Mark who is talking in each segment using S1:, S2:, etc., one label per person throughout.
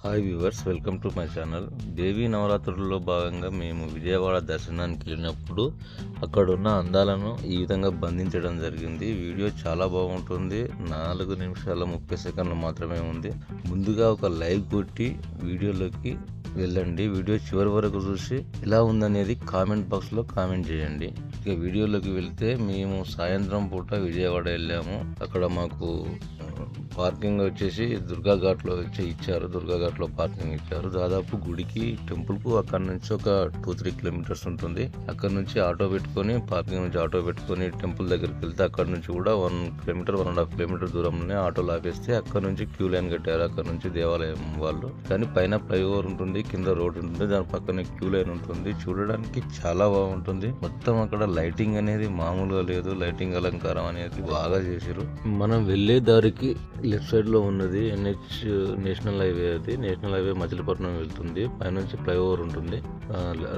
S1: Hi viewers, welcome to my channel. Devi నవరాత్రుల్లో భాగంగా మేము విజయవాడ దర్శనానికి వెళ్ళినప్పుడు అక్కడున్న అందాలను ఈ విధంగా బంధించడం జరిగింది. వీడియో చాలా బాగుంటుంది. 4 నిమిషాల 30 సెకండ్లు మాత్రమే ఉంది. ముందుగా ఒక లైక్ కొట్టి వీడియోలోకి వెళ్ళండి. వీడియో చివరి వరకు చూసి ఎలా ఉందనేది కామెంట్ బాక్స్లో కామెంట్ చేయండి. ఇక వీడియోలోకి వెళ్తే మేము సాయంత్రం పూట విజయవాడ వెళ్ళాము. అక్కడ మాకు పార్కింగ్ వచ్చేసి దుర్గా ఘాట్లో ఇచ్చారు. దుర్గా ఘాట్లో పార్కింగ్ ఇచ్చారు. దాదాపు గుడికి టెంపుల్కు అక్కడ నుంచి ఒక 2-3 కిలోమీటర్స్ ఉంటుంది. అక్కడ నుంచి ఆటో పెట్టుకొని పార్కింగ్ నుంచి ఆటో పెట్టుకొని టెంపుల్ దగ్గరికి వెళ్తే అక్కడ నుంచి కూడా 1 కిలోమీటర్ 1.5 కిలోమీటర్ దూరంలోనే ఆటోలు ఆపేస్తే అక్కడ నుంచి క్యూ లైన్ కట్టారు. అక్కడ నుంచి దేవాలయం వాళ్ళు. కానీ పైన ఫ్లైఓవర్ ఉంటుంది, కింద రోడ్ ఉంటుంది, దాని పక్కనే క్యూ లైన్ ఉంటుంది. చూడడానికి చాలా బాగుంటుంది. మొత్తం అక్కడ లైటింగ్ అనేది మామూలుగా లేదు. లైటింగ్ అలంకారం అనేది బాగా చేశారు. మనం వెళ్లే దారికి లెఫ్ట్ సైడ్ లో ఉన్నది నేషనల్ హైవే. అది నేషనల్ హైవే మచిలీపట్నం వెళ్తుంది. పైనుంచి ఫ్లైఓవర్ ఉంటుంది.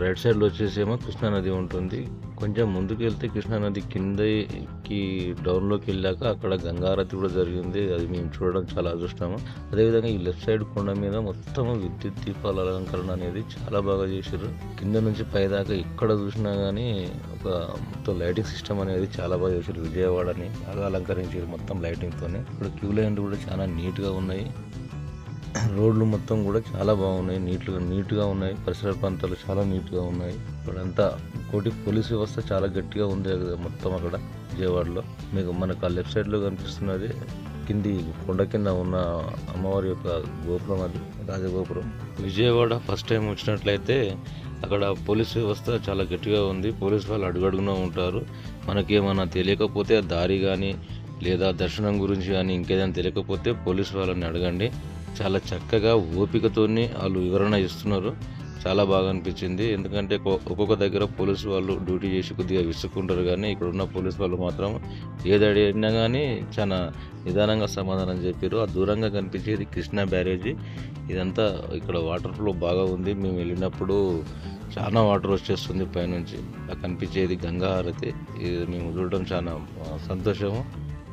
S1: రైట్ సైడ్ లో వచ్చేసేమో కృష్ణా నది ఉంటుంది. కొంచెం ముందుకు వెళ్తే కృష్ణా నది కిందకి డౌన్ లోకి వెళ్ళాక అక్కడ గంగారతి కూడా జరిగింది. అది మేము చూడడం చాలా అదృష్టము. అదేవిధంగా ఈ లెఫ్ట్ సైడ్ కొండ మీద మొత్తం విద్యుత్ దీపాల అలంకరణ అనేది చాలా బాగా చేశారు. కింద నుంచి పై దాకా ఎక్కడ చూసినా గానీ ఒక మొత్తం లైటింగ్ సిస్టమ్ అనేది చాలా బాగా చేశారు. విజయవాడని బాగా అలంకరించారు మొత్తం లైటింగ్ తోనే. ఇక్కడ క్యూ లైన్లు కూడా చాలా నీట్ గా ఉన్నాయి. రోడ్లు మొత్తం కూడా చాలా బాగున్నాయి. నీట్ గా ఉన్నాయి. పరిసర ప్రాంతాలు చాలా నీట్ గా ఉన్నాయి. ఇక్కడంతా కోటి పోలీస్ వ్యవస్థ చాలా గట్టిగా ఉంది మొత్తం అక్కడ విజయవాడలో. మీకు మనకు ఆ లెఫ్ట్ సైడ్ లో కనిపిస్తున్నది కింది కొండ కింద ఉన్న అమ్మవారి యొక్క గోపురం. అది రాజగోపురం. విజయవాడ ఫస్ట్ టైం వచ్చినట్లయితే అక్కడ పోలీస్ వ్యవస్థ చాలా గట్టిగా ఉంది. పోలీసు వాళ్ళు అడుగడుగునా ఉంటారు. మనకేమన్నా తెలియకపోతే దారి కానీ లేదా దర్శనం గురించి కానీ ఇంకేదైనా తెలియకపోతే పోలీసు వాళ్ళని అడగండి. చాలా చక్కగా ఓపికతోని వాళ్ళు వివరణ ఇస్తున్నారు. చాలా బాగా అనిపించింది. ఎందుకంటే ఒక్కొక్క దగ్గర పోలీసు వాళ్ళు డ్యూటీ చేసి కొద్దిగా విసుక్కుంటారు, కానీ ఇక్కడ ఉన్న పోలీసు వాళ్ళు మాత్రం ఏది అడిగినా కానీ చాలా నిదానంగా సమాధానం చెప్పారు. ఆ దూరంగా కనిపించేది కృష్ణా బ్యారేజీ. ఇదంతా ఇక్కడ వాటర్ ఫ్లో బాగా ఉంది. మేము వెళ్ళినప్పుడు చాలా వాటర్ వచ్చేస్తుంది పైనుంచి. కనిపించేది గంగా హారతి. ఇది మేము చూడడం చాలా సంతోషము.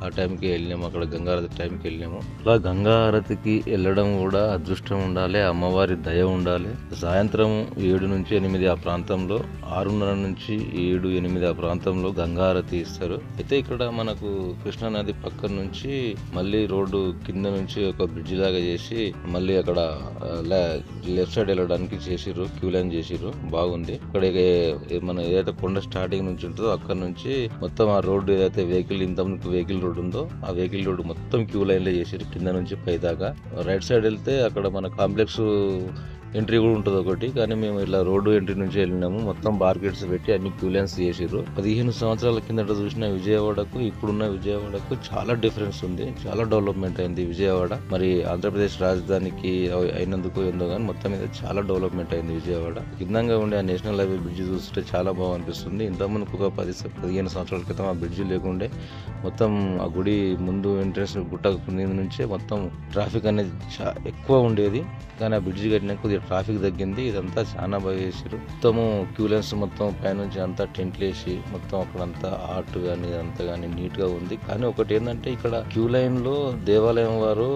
S1: ఆ టైంకి వెళ్ళినాము. అక్కడ గంగారతి టైంకి వెళ్ళినాము. అలా గంగారతికి వెళ్ళడం కూడా అదృష్టం ఉండాలి, అమ్మవారి దయ ఉండాలి. సాయంత్రం 7 నుంచి 8 ఆ ప్రాంతంలో, 6:30 నుంచి 7-8 ఆ ప్రాంతంలో గంగారతి ఇస్తారు. అయితే ఇక్కడ మనకు కృష్ణా నది పక్కన నుంచి మళ్ళీ రోడ్డు కింద నుంచి ఒక బ్రిడ్జ్ లాగా చేసి మళ్ళీ అక్కడ లెఫ్ట్ సైడ్ వెళ్ళడానికి చేసిర్రు. క్యూ లైన్ చేసిర్రు. బాగుంది. ఇక్కడ మన ఏదైతే కొండ స్టార్టింగ్ నుంచి ఉంటుందో అక్కడ నుంచి మొత్తం ఆ రోడ్డు ఏదైతే వెహికల్ రోడ్ ఉందో ఆ వెహికల్ రోడ్ మొత్తం క్యూ లైన్ లో చేసారు కింద నుంచి పై దాకా. రైట్ సైడ్ వెళ్తే అక్కడ మన కాంప్లెక్స్ ఎంట్రీ కూడా ఉంటుంది ఒకటి. కానీ మేము ఇలా రోడ్డు ఎంట్రీ నుంచి వెళ్ళినాము. మొత్తం బార్కెట్స్ పెట్టి అన్ని క్యూ లైన్స్ చేసారు. 15 సంవత్సరాల కిందట చూసిన విజయవాడకు ఇప్పుడున్న విజయవాడకు చాలా డిఫరెన్స్ ఉంది. చాలా డెవలప్మెంట్ అయింది విజయవాడ. మరి ఆంధ్రప్రదేశ్ రాజధానికి అయినందుకు ఏందో కానీ మొత్తం మీద చాలా డెవలప్మెంట్ అయింది విజయవాడ. కిందంగా ఉండే ఆ నేషనల్ హైవే బ్రిడ్జ్ చూస్తుంటే చాలా బాగా అనిపిస్తుంది. ఇంతకుముందు ఒక 10-15 సంవత్సరాల క్రితం ఆ బ్రిడ్జ్ లేకుండే మొత్తం ఆ గుడి ముందు ఎంట్రెన్స్ గుట్ట నుంచే మొత్తం ట్రాఫిక్ అనేది ఎక్కువ ఉండేది. కానీ ఆ బ్రిడ్జ్ కట్టినా కొద్దిగా ట్రాఫిక్ తగ్గింది. ఇదంతా చాలా బాగా చేసారు. మొత్తము క్యూ లైన్స్ మొత్తం పైనుంచి అంతా టెంట్లు వేసి మొత్తం అక్కడంతా ఆర్ట్ కానీ ఇదంతా కానీ నీట్ గా ఉంది. కానీ ఒకటి ఏంటంటే ఇక్కడ క్యూ లైన్ లో దేవాలయం వారు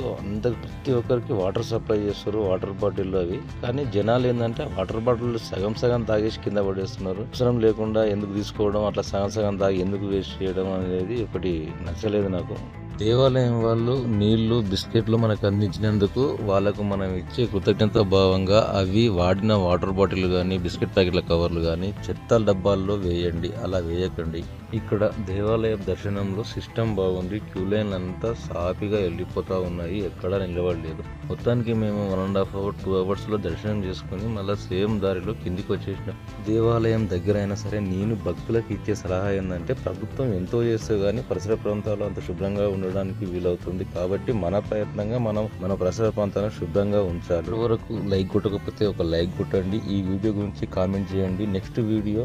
S1: ప్రతి ఒక్కరికి వాటర్ సప్లై చేస్తారు. వాటర్ బాటిల్ అవి. కానీ జనాలు ఏంటంటే వాటర్ బాటిల్ సగం తాగేసి కింద పడేస్తున్నారు. అవసరం లేకుండా ఎందుకు తీసుకోవడం, అట్లా సగం తాగి ఎందుకు వేస్ట్ చేయడం అనేది ఒకటి నచ్చలేదు నాకు. దేవాలయం వాళ్ళు నీళ్లు బిస్కెట్లు మనకు అందించినందుకు వాళ్ళకు మనం ఇచ్చే కృతజ్ఞత భావంగా అవి వాడిన వాటర్ బాటిల్ కానీ బిస్కెట్ ప్యాకెట్ల కవర్లు కానీ చెత్త డబ్బాల్లో వేయండి. అలా వేయకండి. ఇక్కడ దేవాలయం దర్శనంలో సిస్టమ్ బాగుంది. క్యూ లైన్ అంతా సాఫీగా వెళ్ళిపోతా ఉన్నాయి. ఎక్కడా నిలబడలేదు. మొత్తానికి మేము 1.5 hours 2 hours లో దర్శనం చేసుకుని మళ్ళీ సేమ్ దారిలో కిందికి వచ్చేసినాం. దేవాలయం దగ్గర అయినా సరే నేను భక్తులకు ఇచ్చే సలహా ఏంటంటే ప్రభుత్వం ఎంతో చేస్తే గానీ పరిసర ప్రాంతాలు అంత శుభ్రంగా ఉండడానికి వీలవుతుంది. కాబట్టి మన ప్రయత్నంగా మనం మన పరిసర ప్రాంతాలను శుభ్రంగా ఉంచాలి. వరకు లైక్ కొట్టకపోతే ఒక లైక్ కొట్టండి. ఈ వీడియో గురించి కామెంట్ చేయండి. Next video